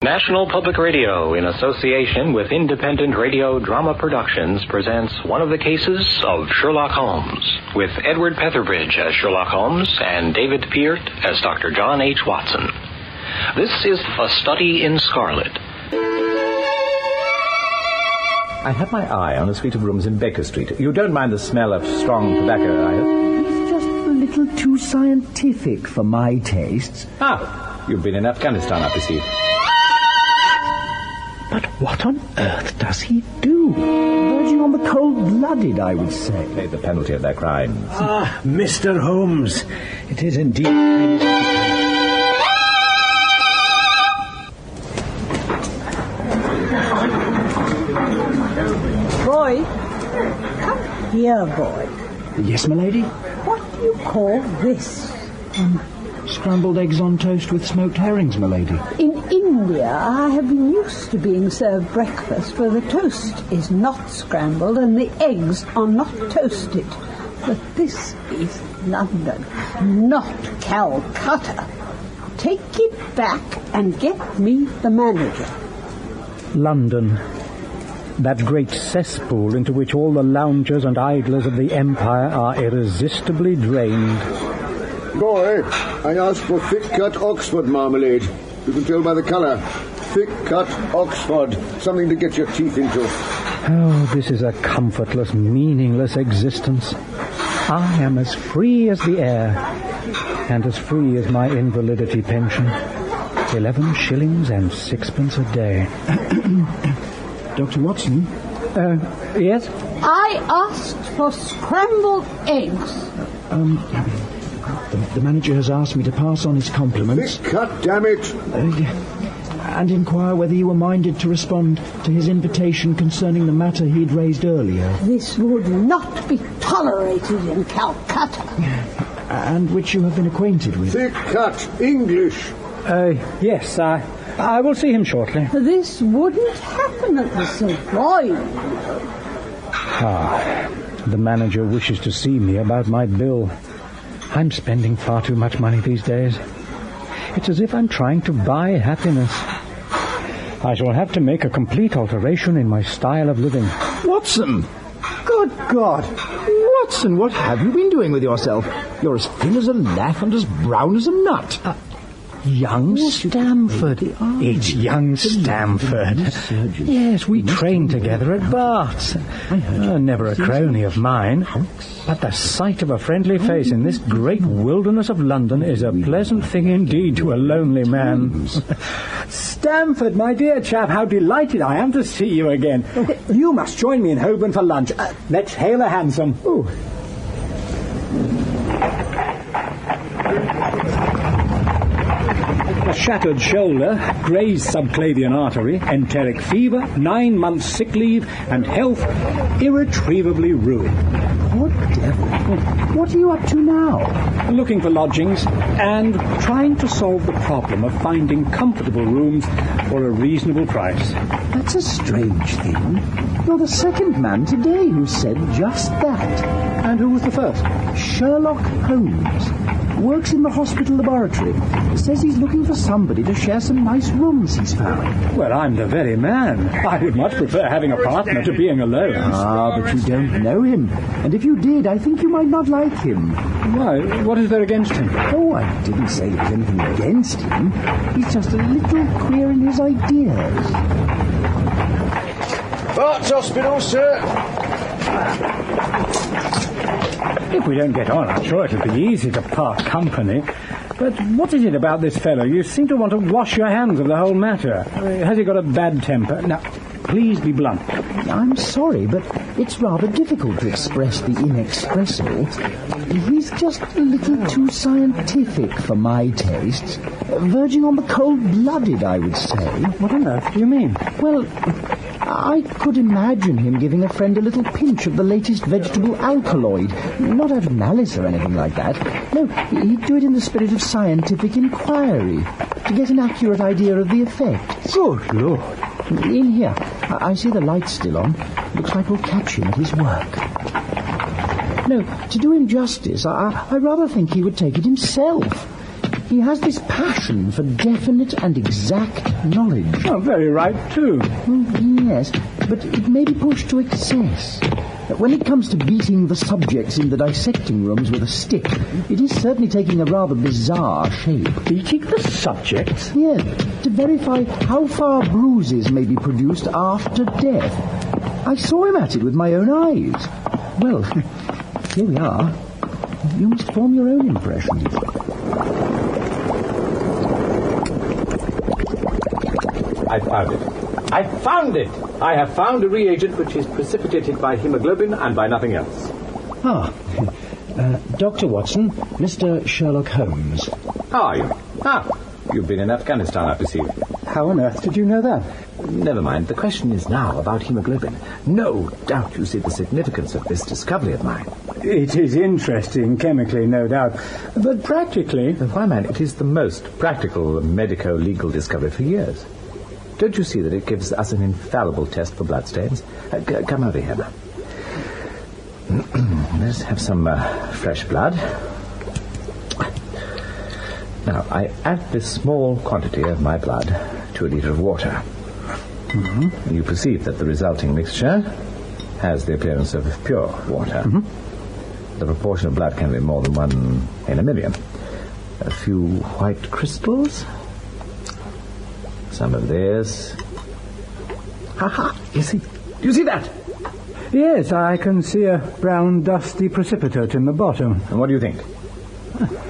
National Public Radio, in association with Independent Radio Drama Productions, presents one of the cases of Sherlock Holmes, with Edward Petherbridge as Sherlock Holmes and David Peart as Dr. John H. Watson. This is A Study in Scarlet. I have my eye on a suite of rooms in Baker Street. You don't mind the smell of strong tobacco, I hope? It's just a little too scientific for my tastes. Ah, you've been in Afghanistan, I perceive. But what on earth does he do? Verging on the cold-blooded, I would say. Pay the penalty of their crimes. Ah, Mr. Holmes. It is indeed... Boy, come here, boy. Yes, my lady? What do you call this? Scrambled eggs on toast with smoked herrings, my lady. In India, I have been used to being served breakfast where the toast is not scrambled and the eggs are not toasted. But this is London, not Calcutta. Take it back and get me the manager. London. That great cesspool into which all the loungers and idlers of the empire are irresistibly drained. Boy, I asked for thick-cut Oxford marmalade. You can tell by the colour. Thick-cut Oxford. Something to get your teeth into. Oh, this is a comfortless, meaningless existence. I am as free as the air, and as free as my invalidity pension. 11 shillings and sixpence a day. Dr. Watson? Yes? I asked for scrambled eggs. The manager has asked me to pass on his compliments. Thick-cut, damn it! And inquire whether you were minded to respond to his invitation concerning the matter he'd raised earlier. This would not be tolerated in Calcutta. And which you have been acquainted with. Thick-cut English. Yes, I will see him shortly. This wouldn't happen at the Savoy. The manager wishes to see me about my bill. I'm spending far too much money these days. It's as if I'm trying to buy happiness. I shall have to make a complete alteration in my style of living. Watson! Good God! Watson, what have you been doing with yourself? You're as thin as a lath and as brown as a nut. Young Stamford. It's young Stamford. Yes, we trained together at Bart's. Never a crony of mine. But the sight of a friendly face in this great wilderness of London is a pleasant thing indeed to a lonely man. Stamford, my dear chap, how delighted I am to see you again. You must join me in Holborn for lunch. Let's hail a hansom. A shattered shoulder, grazed subclavian artery, enteric fever, 9 months sick leave, and health irretrievably ruined. What devil? What are you up to now? Looking for lodgings and trying to solve the problem of finding comfortable rooms for a reasonable price. That's a strange thing. You're the second man today who said just that. And who was the first? Sherlock Holmes. Works in the hospital laboratory. Says he's looking for somebody to share some nice rooms he's found. Well, I'm the very man. I would much prefer having a partner to being alone. But you don't know him. And if you did, I think you might not like him. Why? What is there against him? Oh, I didn't say there was anything against him. He's just a little queer in his ideas. Bart's Hospital, sir. If we don't get on, I'm sure it'll be easy to part company. But what is it about this fellow? You seem to want to wash your hands of the whole matter. Has he got a bad temper? Now, please be blunt. I'm sorry, but it's rather difficult to express the inexpressible. He's just a little too scientific for my tastes. Verging on the cold-blooded, I would say. What on earth do you mean? Well, I could imagine him giving a friend a little pinch of the latest vegetable alkaloid. Not out of malice or anything like that. No, he'd do it in the spirit of scientific inquiry, to get an accurate idea of the effect. Good Lord. In here. I see the light's still on. Looks like we'll catch him at his work. No, to do him justice, I rather think he would take it himself. He has this passion for definite and exact knowledge. Oh, very right, too. Yes, but it may be pushed to excess. When it comes to beating the subjects in the dissecting rooms with a stick, it is certainly taking a rather bizarre shape. Beating the subjects? Yes, to verify how far bruises may be produced after death. I saw him at it with my own eyes. Well, here we are. You must form your own impressions. I found it. I found it! I have found a reagent which is precipitated by hemoglobin and by nothing else. Dr. Watson, Mr. Sherlock Holmes. How are you? You've been in Afghanistan, I perceive. How on earth did you know that? Never mind. The question is now about hemoglobin. No doubt you see the significance of this discovery of mine. It is interesting, chemically, no doubt. But practically... Why, man, it is the most practical medico-legal discovery for years. Don't you see that it gives us an infallible test for bloodstains? Come over here now. Let's have some fresh blood. Now, I add this small quantity of my blood to a litre of water. Mm-hmm. You perceive that the resulting mixture has the appearance of pure water. Mm-hmm. The proportion of blood can be more than 1 in a million. A few white crystals. Some of this. Ha! You see? Do you see that? Yes, I can see a brown, dusty precipitate in the bottom. And what do you think?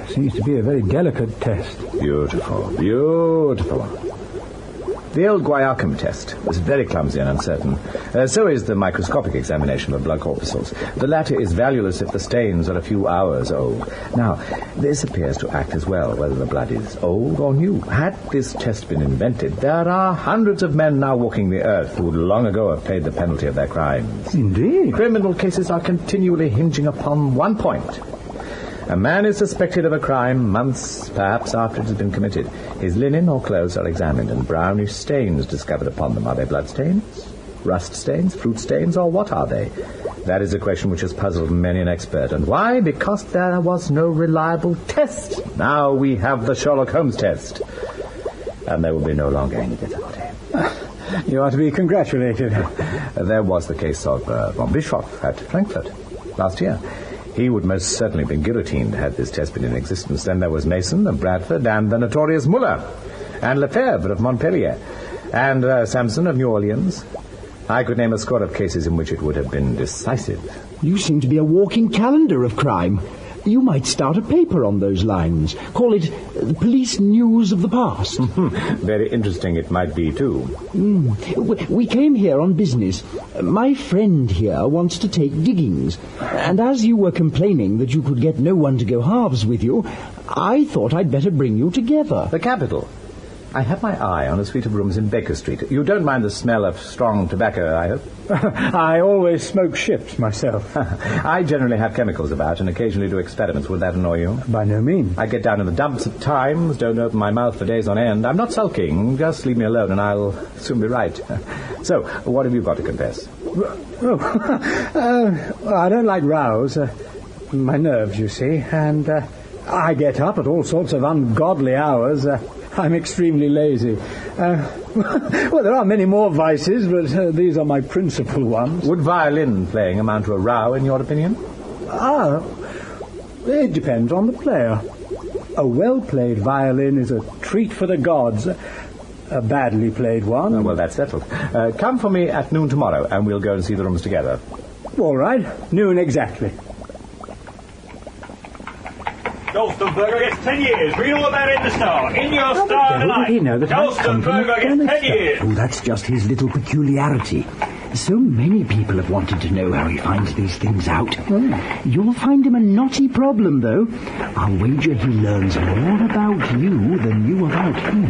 Seems to be a very delicate test. Beautiful, beautiful. The old Guayacum test was very clumsy and uncertain. So is the microscopic examination of blood corpuscles. The latter is valueless if the stains are a few hours old. Now, this appears to act as well, whether the blood is old or new. Had this test been invented, there are hundreds of men now walking the earth who would long ago have paid the penalty of their crimes. Indeed. Criminal cases are continually hinging upon one point. A man is suspected of a crime months, perhaps, after it has been committed. His linen or clothes are examined and brownish stains discovered upon them. Are they blood stains, rust stains, fruit stains, or what are they? That is a question which has puzzled many an expert. And why? Because there was no reliable test. Now we have the Sherlock Holmes test. And there will be no longer any difficulty. You are to be congratulated. There was the case of von Bischoff at Frankfurt last year. He would most certainly have been guillotined had this test been in existence. Then there was Mason of Bradford and the notorious Muller and Lefebvre of Montpellier and Samson of New Orleans. I could name a score of cases in which it would have been decisive. You seem to be a walking calendar of crime. You might start a paper on those lines. Call it Police News of the Past. Very interesting it might be, too. We came here on business. My friend here wants to take diggings. And as you were complaining that you could get no one to go halves with you, I thought I'd better bring you together. The capital. I have my eye on a suite of rooms in Baker Street. You don't mind the smell of strong tobacco, I hope? I always smoke ships myself. I generally have chemicals about and occasionally do experiments. Would that annoy you? By no means. I get down in the dumps at times, don't open my mouth for days on end. I'm not sulking. Just leave me alone and I'll soon be right. So, what have you got to confess? I don't like rows. My nerves, you see. And I get up at all sorts of ungodly hours. I'm extremely lazy. Well, there are many more vices, but these are my principal ones. Would violin playing amount to a row, in your opinion? It depends on the player. A well-played violin is a treat for the gods. A badly played one... Oh, well, that's settled. Come for me at noon tomorrow, and we'll go and see the rooms together. All right. Noon exactly. Golstenberger gets 10 years. Read all about it in the Star. In your Star tonight. Did he know that Golstenberger gets 10 years. Oh, that's just his little peculiarity. So many people have wanted to know how he finds these things out. You'll find him a knotty problem, though. I'll wager he learns more about you than you about him.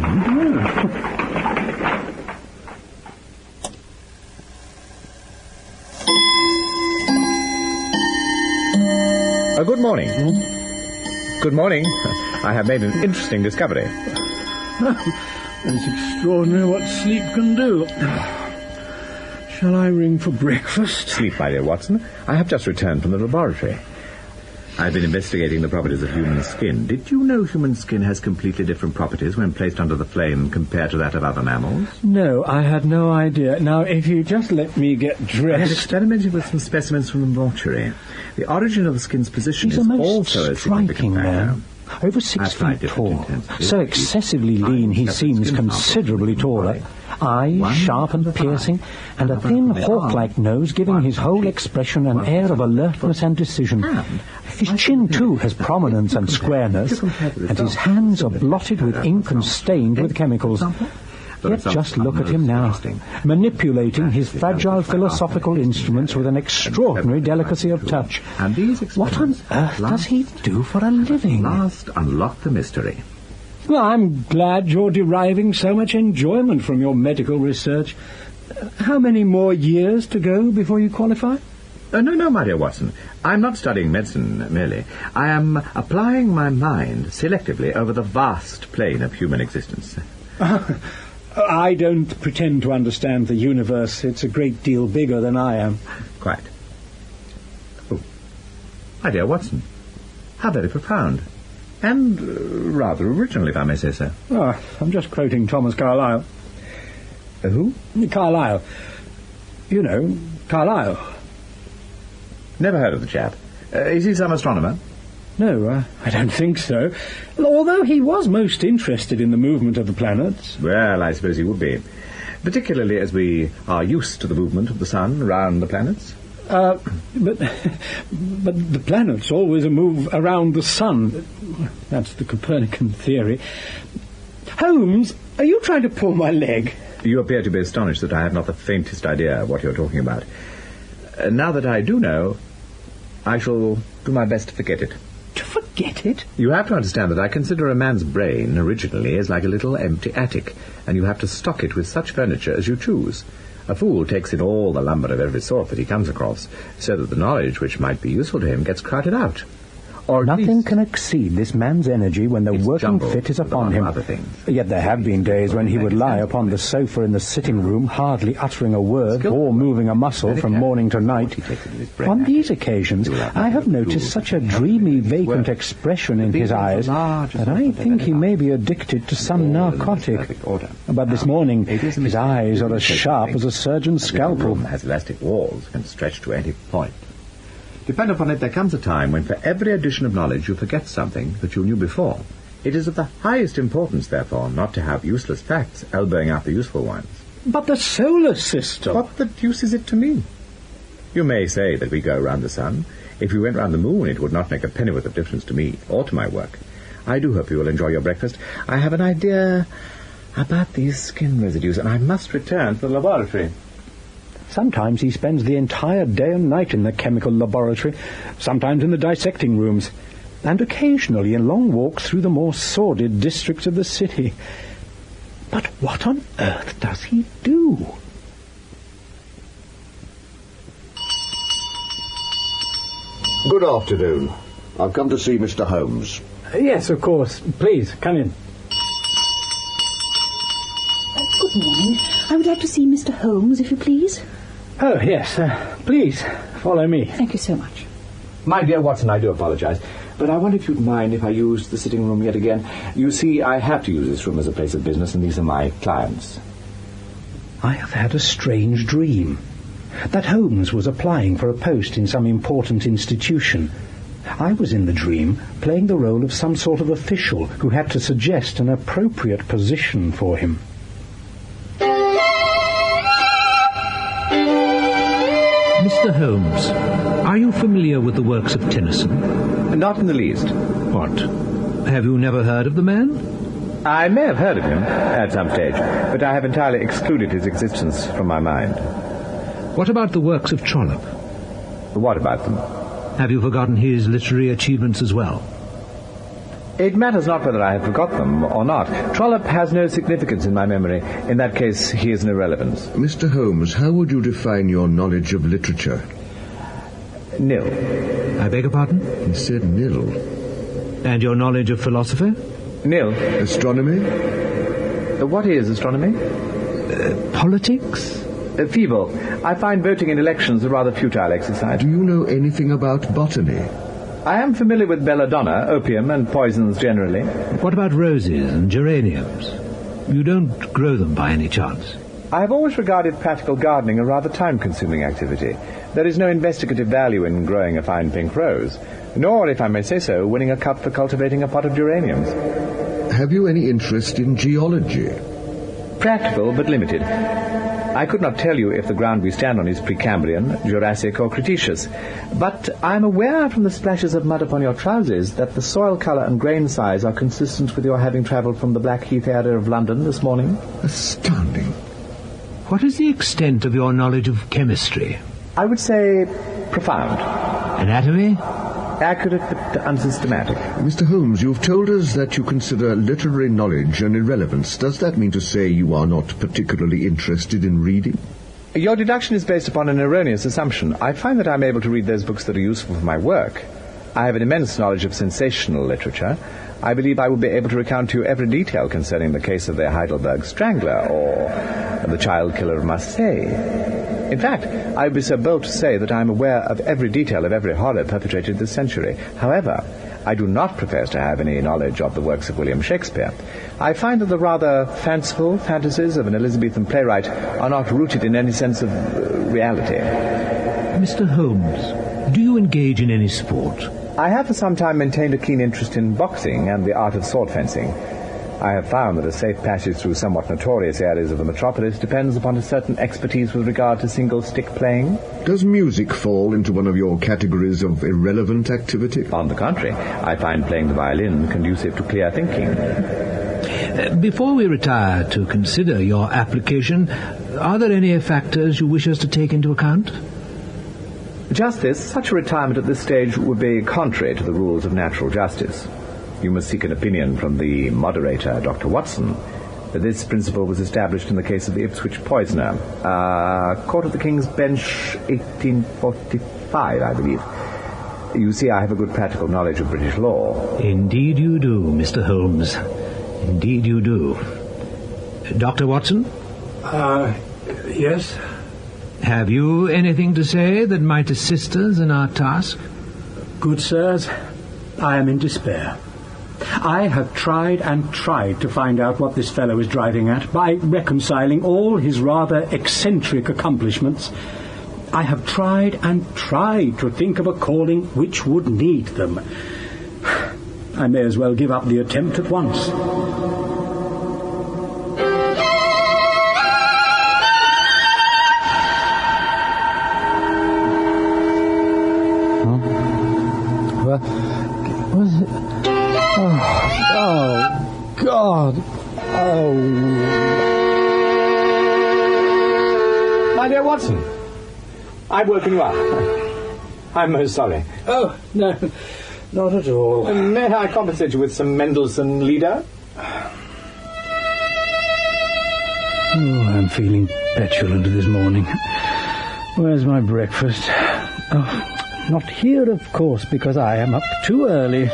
Good morning. Good morning. I have made an interesting discovery. It's extraordinary what sleep can do. Shall I ring for breakfast? Sleep, my dear Watson. I have just returned from the laboratory. I've been investigating the properties of human skin. Did you know human skin has completely different properties when placed under the flame compared to that of other mammals? No, I had no idea. Now, if you just let me get I've dressed... experimented with some specimens from the mortuary. The origin of the skin's position He's is a most also a striking significant factor. man. Over 6 I've tried feet different tall. intensities. So excessively lean he seems considerably taller. Eyes sharp and piercing, and a thin hawk-like nose giving his whole expression an air of alertness and decision. His chin, too, has prominence and squareness, and his hands are blotted with ink and stained with chemicals. Yet just look at him now, manipulating his fragile philosophical instruments with an extraordinary delicacy of touch. What on earth does he do for a living? Last, unlock the mystery. Well, I'm glad you're deriving so much enjoyment from your medical research. How many more years to go before you qualify? No, my dear Watson. I'm not studying medicine, merely. I am applying my mind selectively over the vast plane of human existence. I don't pretend to understand the universe. It's a great deal bigger than I am. Quite. Oh, my dear Watson, how very profound. And rather original, if I may say so. Oh, I'm just quoting Thomas Carlyle. Who? Carlyle. You know, Carlyle. Never heard of the chap. Is he some astronomer? No, I don't think so. Although he was most interested in the movement of the planets. Well, I suppose he would be. Particularly as we are used to the movement of the sun around the planets. But the planets always move around the sun. That's the Copernican theory. Holmes, are you trying to pull my leg? You appear to be astonished that I have not the faintest idea what you're talking about. Now that I do know, I shall do my best to forget it. To forget it? You have to understand that I consider a man's brain originally as like a little empty attic, and you have to stock it with such furniture as you choose. A fool takes in all the lumber of every sort that he comes across, so that the knowledge which might be useful to him gets crowded out. Or nothing can exceed this man's energy when the working fit is upon him. Yet there have been days when he would lie upon the sofa in the sitting room, hardly uttering a word or moving a muscle from morning to night. On these occasions, I have noticed such a dreamy, vacant expression in his eyes that I think he may be addicted to some narcotic. But this morning, his eyes are as sharp as a surgeon's scalpel. Has elastic walls and stretch to any point. Depend upon it, there comes a time when for every addition of knowledge you forget something that you knew before. It is of the highest importance, therefore, not to have useless facts elbowing out the useful ones. But the solar system... What the deuce is it to me? You may say that we go round the sun. If we went round the moon, it would not make a pennyworth of difference to me or to my work. I do hope you will enjoy your breakfast. I have an idea about these skin residues, and I must return to the laboratory. Sometimes he spends the entire day and night in the chemical laboratory, sometimes in the dissecting rooms, and occasionally in long walks through the more sordid districts of the city. But what on earth does he do? Good afternoon. I've come to see Mr. Holmes. Yes, of course. Please, come in. Good morning. I would like to see Mr. Holmes, if you please. Oh, yes. Please, follow me. Thank you so much. My dear Watson, I do apologize, but I wonder if you'd mind if I used the sitting room yet again. You see, I have to use this room as a place of business, and these are my clients. I have had a strange dream. That Holmes was applying for a post in some important institution. I was in the dream playing the role of some sort of official who had to suggest an appropriate position for him. Mr. Holmes, are you familiar with the works of Tennyson? Not in the least. What? Have you never heard of the man? I may have heard of him at some stage, but I have entirely excluded his existence from my mind. What about the works of Trollope? What about them? Have you forgotten his literary achievements as well? It matters not whether I have forgot them or not. Trollope has no significance in my memory. In that case, he is an irrelevance. Mr. Holmes, how would you define your knowledge of literature? Nil. I beg your pardon? He said nil. And your knowledge of philosophy? Nil. Astronomy? What is astronomy? Politics? Feeble. I find voting in elections a rather futile exercise. Do you know anything about botany? I am familiar with belladonna, opium, and poisons generally. What about roses and geraniums? You don't grow them by any chance? I have always regarded practical gardening a rather time-consuming activity. There is no investigative value in growing a fine pink rose, nor, if I may say so, winning a cup for cultivating a pot of geraniums. Have you any interest in geology? Practical, but limited. I could not tell you if the ground we stand on is Precambrian, Jurassic, or Cretaceous, but I am aware from the splashes of mud upon your trousers that the soil colour and grain size are consistent with your having travelled from the Blackheath area of London this morning. Astounding. What is the extent of your knowledge of chemistry? I would say profound. Anatomy? Accurate but unsystematic. Mr. Holmes, you've told us that you consider literary knowledge an irrelevance. Does that mean to say you are not particularly interested in reading? Your deduction is based upon an erroneous assumption. I find that I'm able to read those books that are useful for my work. I have an immense knowledge of sensational literature. I believe I will be able to recount to you every detail concerning the case of the Heidelberg Strangler or the child killer of Marseille. In fact, I would be so bold to say that I am aware of every detail of every horror perpetrated this century. However, I do not profess to have any knowledge of the works of William Shakespeare. I find that the rather fanciful fantasies of an Elizabethan playwright are not rooted in any sense of reality. Mr. Holmes, do you engage in any sport? I have for some time maintained a keen interest in boxing and the art of sword fencing. I have found that a safe passage through somewhat notorious areas of the metropolis depends upon a certain expertise with regard to single-stick playing. Does music fall into one of your categories of irrelevant activity? On the contrary, I find playing the violin conducive to clear thinking. Before we retire to consider your application, are there any factors you wish us to take into account? Justice, such a retirement at this stage would be contrary to the rules of natural justice. You must seek an opinion from the moderator, Dr. Watson. This principle was established in the case of the Ipswich poisoner. Court of the King's Bench, 1845, I believe. You see, I have a good practical knowledge of British law. Indeed you do, Mr. Holmes. Indeed you do. Dr. Watson? Yes? Have you anything to say that might assist us in our task? Good sirs, I am in despair. I have tried and tried to find out what this fellow is driving at by reconciling all his rather eccentric accomplishments. I have tried and tried to think of a calling which would need them. I may as well give up the attempt at once. Oh, God. Oh. My dear Watson, I've woken you up. I'm most sorry. Oh, no, not at all. May I compensate you with some Mendelssohn Lieder? Oh, I'm feeling petulant this morning. Where's my breakfast? Oh, not here, of course, because I am up too early.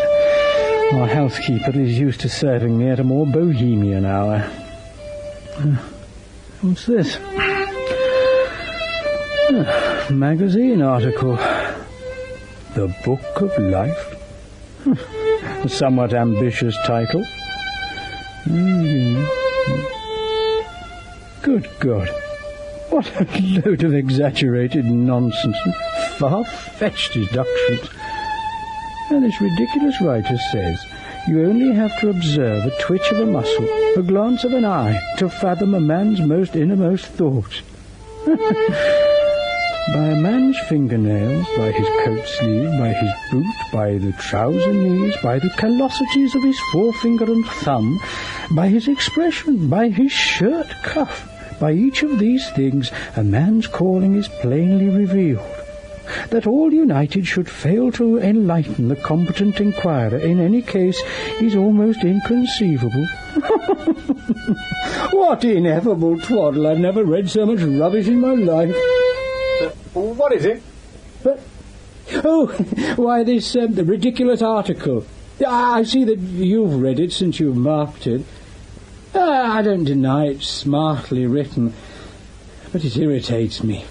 Our housekeeper is used to serving me at a more bohemian hour. What's this? Magazine article. The Book of Life? A somewhat ambitious title. Good God. What a load of exaggerated nonsense and far-fetched deductions. And this ridiculous writer says you only have to observe a twitch of a muscle, a glance of an eye, to fathom a man's most innermost thoughts. By a man's fingernails, by his coat sleeve, by his boot, by the trouser knees, by the callosities of his forefinger and thumb, by his expression, by his shirt cuff, by each of these things a man's calling is plainly revealed. That all united should fail to enlighten the competent inquirer in any case is almost inconceivable. What ineffable twaddle! I've never read so much rubbish in my life. What is it? Why, this ridiculous article. I see that you've read it since you've marked it. I don't deny it's smartly written, but it irritates me.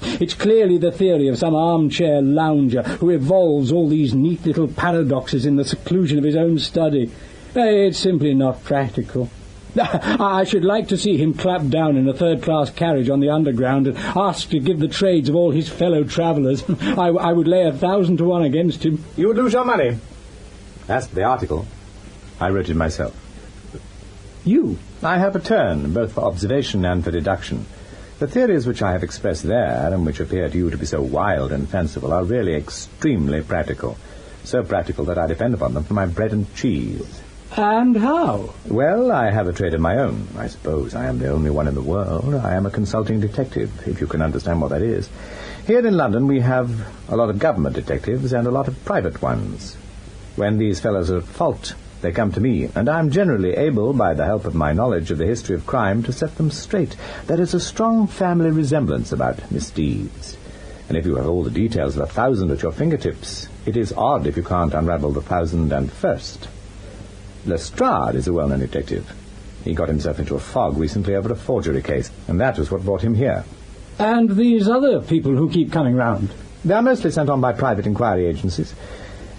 It's clearly the theory of some armchair lounger who evolves all these neat little paradoxes in the seclusion of his own study. It's simply not practical. I should like to see him clapped down in a third-class carriage on the Underground and asked to give the trades of all his fellow travellers. I would lay 1,000 to 1 against him. You would lose your money. As for the article, I wrote it myself. You? I have a turn, both for observation and for deduction. The theories which I have expressed there, and which appear to you to be so wild and fanciful, are really extremely practical. So practical that I depend upon them for my bread and cheese. And how? Well, I have a trade of my own. I suppose I am the only one in the world. I am a consulting detective, if you can understand what that is. Here in London we have a lot of government detectives and a lot of private ones. When these fellows are at fault, they come to me, and I am generally able, by the help of my knowledge of the history of crime, to set them straight. There is a strong family resemblance about misdeeds. And if you have all the details of 1,000 at your fingertips, it is odd if you can't unravel the 1,001st. Lestrade is a well-known detective. He got himself into a fog recently over a forgery case, and that was what brought him here. And these other people who keep coming round? They are mostly sent on by private inquiry agencies.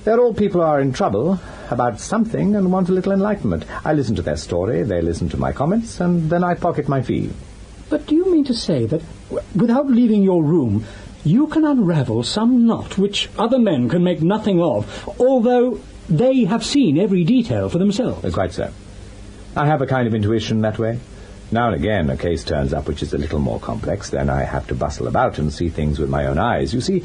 They're all people who are in trouble about something and want a little enlightenment. I listen to their story, they listen to my comments, and then I pocket my fee. But do you mean to say that, without leaving your room, you can unravel some knot which other men can make nothing of, although they have seen every detail for themselves? Quite so. I have a kind of intuition that way. Now and again a case turns up which is a little more complex. Then I have to bustle about and see things with my own eyes. You see,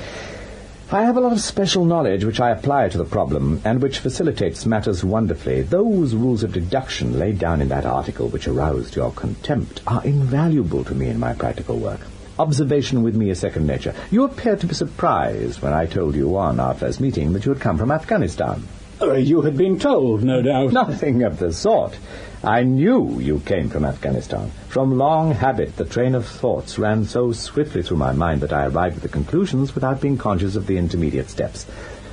I have a lot of special knowledge which I apply to the problem and which facilitates matters wonderfully. Those rules of deduction laid down in that article which aroused your contempt are invaluable to me in my practical work. Observation with me is second nature. You appeared to be surprised when I told you on our first meeting that you had come from Afghanistan. You had been told, no doubt. Nothing of the sort. I knew you came from Afghanistan. From long habit, the train of thoughts ran so swiftly through my mind that I arrived at the conclusions without being conscious of the intermediate steps.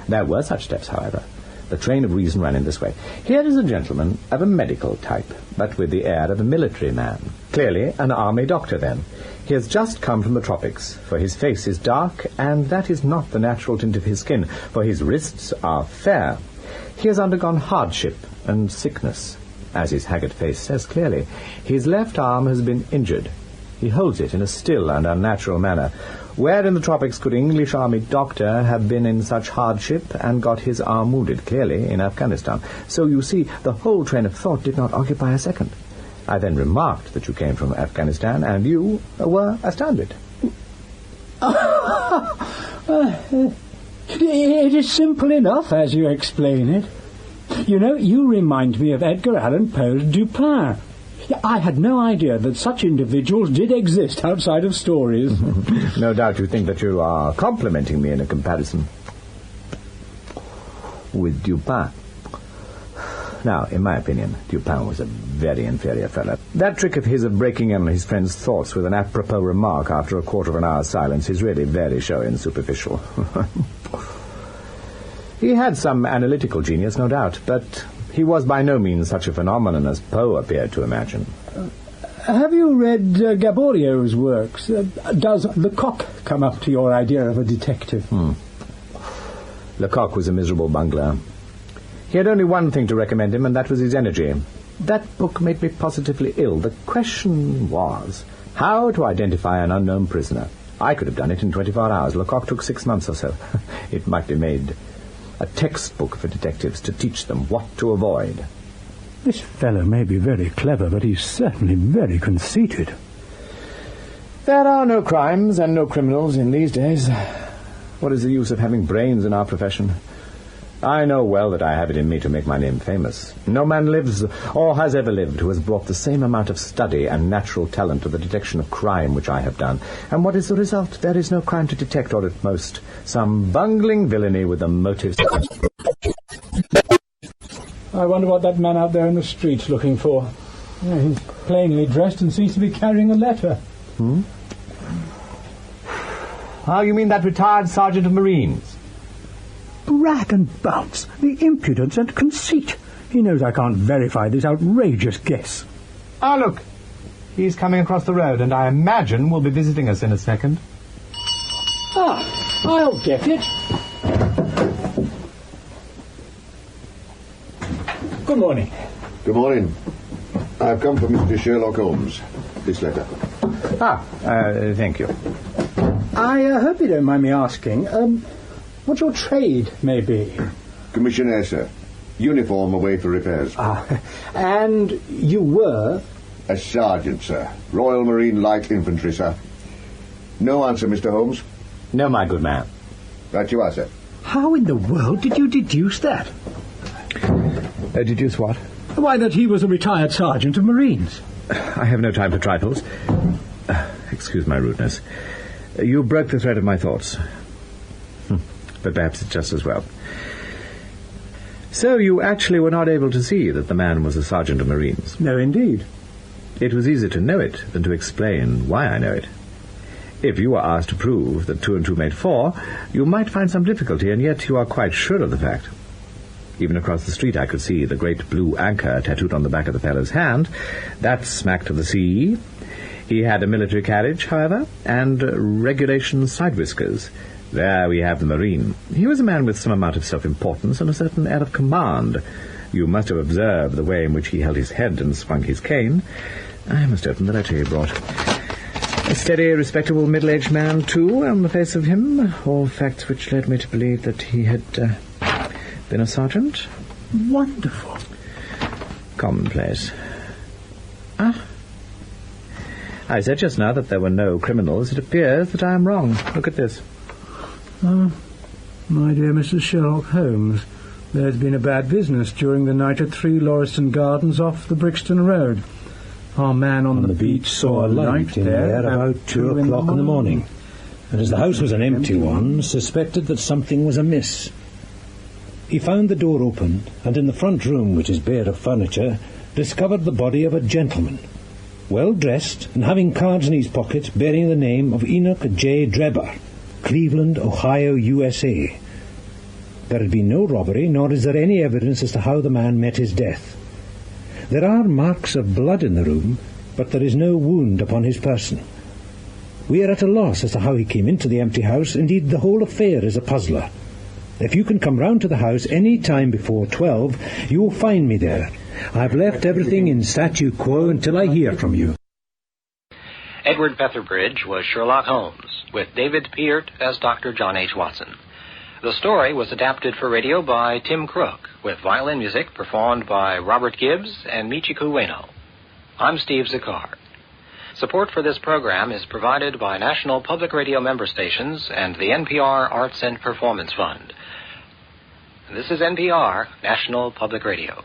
There were such steps, however. The train of reason ran in this way. Here is a gentleman of a medical type, but with the air of a military man. Clearly an army doctor, then. He has just come from the tropics, for his face is dark, and that is not the natural tint of his skin, for his wrists are fair. He has undergone hardship and sickness, as his haggard face says clearly. His left arm has been injured. He holds it in a still and unnatural manner. Where in the tropics could an English army doctor have been in such hardship and got his arm wounded? Clearly in Afghanistan. So you see, the whole train of thought did not occupy a second. I then remarked that you came from Afghanistan, and you were astounded. It is simple enough, as you explain it. You know, you remind me of Edgar Allan Poe's Dupin. I had no idea that such individuals did exist outside of stories. No doubt you think that you are complimenting me in a comparison with Dupin. Now, in my opinion, Dupin was a very inferior fellow. That trick of his of breaking in on his friend's thoughts with an apropos remark after a quarter of an hour's silence is really very showy and superficial. He had some analytical genius, no doubt, but he was by no means such a phenomenon as Poe appeared to imagine. Have you read Gaborio's works? Does Lecoq come up to your idea of a detective? Lecoq was a miserable bungler. He had only one thing to recommend him, and that was his energy. That book made me positively ill. The question was how to identify an unknown prisoner. I could have done it in 24 hours. Lecoq took 6 months or so. It might be made a textbook for detectives to teach them what to avoid. This fellow may be very clever, but he's certainly very conceited. There are no crimes and no criminals in these days. What is the use of having brains in our profession? I know well that I have it in me to make my name famous. No man lives or has ever lived who has brought the same amount of study and natural talent to the detection of crime which I have done. And what is the result? There is no crime to detect, or at most some bungling villainy with the motives. I wonder what that man out there in the street's looking for. Yeah, he's plainly dressed and seems to be carrying a letter. Ah, you mean that retired sergeant of Marines? Brag and bounce, the impudence and conceit. He knows I can't verify this outrageous guess. Ah, look, he's coming across the road, and I imagine will be visiting us in a second. I'll get it. Good morning. Good morning. I've come for Mr. Sherlock Holmes. This letter. Thank you. I hope you don't mind me asking, what your trade may be. Commissionaire, sir. Uniform away for repairs. And you were? A sergeant, sir. Royal Marine Light Infantry, sir. No answer, Mr. Holmes? No, my good man. Right you are, sir. How in the world did you deduce that? Deduce what? Why, that he was a retired sergeant of Marines. I have no time for trifles. Excuse my rudeness. You broke the thread of my thoughts. But perhaps it's just as well. So you actually were not able to see that the man was a sergeant of Marines? No, indeed. It was easier to know it than to explain why I know it. If you were asked to prove that 2 and 2 made 4, you might find some difficulty, and yet you are quite sure of the fact. Even across the street I could see the great blue anchor tattooed on the back of the fellow's hand. That smacked of the sea. He had a military carriage, however, and regulation side whiskers. There we have the Marine. He was a man with some amount of self-importance and a certain air of command. You must have observed the way in which he held his head and swung his cane. I must open the letter he brought. A steady, respectable, middle-aged man, too, on the face of him. All facts which led me to believe that he had been a sergeant. Wonderful. Commonplace. I said just now that there were no criminals. It appears that I am wrong. Look at this. My dear Mrs. Sherlock Holmes, there's been a bad business during the night at 3 Lauriston Gardens off the Brixton Road. Our man on the beach saw a light in there about 2 o'clock in the morning, and as the house was an empty one, suspected that something was amiss. He found the door open, and in the front room, which is bare of furniture, discovered the body of a gentleman, well dressed and having cards in his pocket bearing the name of Enoch J. Drebber, Cleveland, Ohio, USA. There had been no robbery, nor is there any evidence as to how the man met his death. There are marks of blood in the room, but there is no wound upon his person. We are at a loss as to how he came into the empty house. Indeed, the whole affair is a puzzler. If you can come round to the house any time before 12, you will find me there. I've left everything in statu quo until I hear from you. Edward Petherbridge was Sherlock Holmes, with David Peart as Dr. John H. Watson. The story was adapted for radio by Tim Crook, with violin music performed by Robert Gibbs and Michiku Ueno. I'm Steve Zakar. Support for this program is provided by National Public Radio member stations and the NPR Arts and Performance Fund. This is NPR, National Public Radio.